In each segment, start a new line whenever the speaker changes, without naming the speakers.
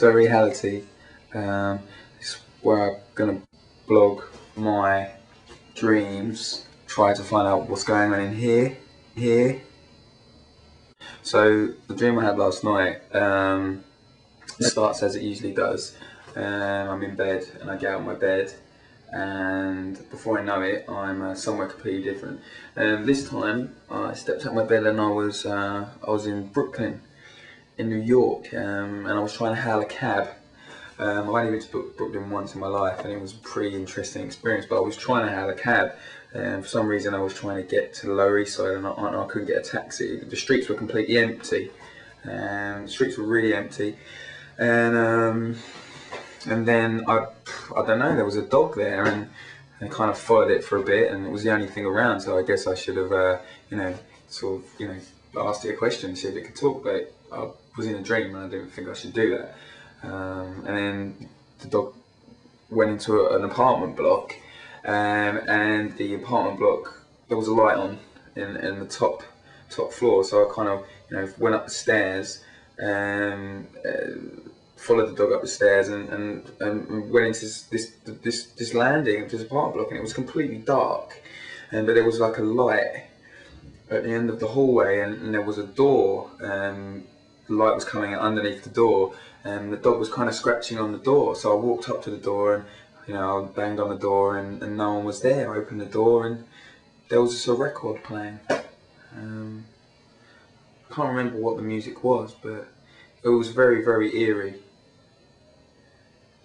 So reality, is where I'm gonna blog my dreams, try to find out what's going on in here. So the dream I had last night starts as it usually does. I'm in bed and I get out of my bed, and before I know it, I'm somewhere completely different. This time I stepped out of my bed and I was in Brooklyn, in New York, and I was trying to hail a cab. I've only been to Brooklyn once in my life, and it was a pretty interesting experience. But I was trying to hail a cab, and for some reason I was trying to get to the Lower East Side, and I couldn't get a taxi. The streets were completely empty, and the streets were really empty. And then I don't know. There was a dog there, and I kind of followed it for a bit, and it was the only thing around. So I guess I should have, asked it a question, see if it could talk. But I was in a dream, and I didn't think I should do that. And then the dog went into an apartment block, and the apartment block, there was a light on in the top floor. So I kind of went up the stairs and followed the dog up the stairs and went into this landing of this apartment block, and it was completely dark, but there was like a light at the end of the hallway, and there was a door. The light was coming out underneath the door, and the dog was kind of scratching on the door. So I walked up to the door, and I banged on the door, and no one was there. I opened the door, and there was just a record playing. I can't remember what the music was, but it was very, very eerie.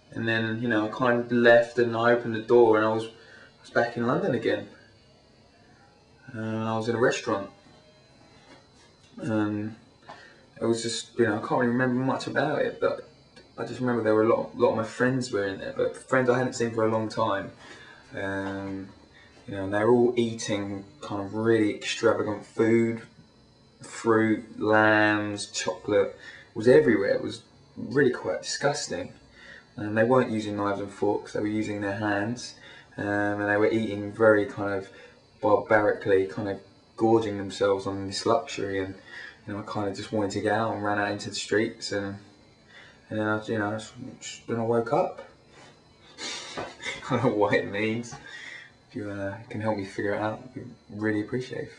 And then I kind of left, and I opened the door, and I was back in London again. And I was in a restaurant. It was just, I can't really remember much about it, but I just remember there were a lot of my friends were in there, but friends I hadn't seen for a long time. And they were all eating kind of really extravagant food, fruit, lambs, chocolate. It was everywhere. It was really quite disgusting. And they weren't using knives and forks, they were using their hands. And they were eating very kind of barbarically, kind of gorging themselves on this luxury. And I kind of just wanted to get out and ran out into the streets, and then I woke up. I don't know what it means. If you can help me figure it out, I'd really appreciate it.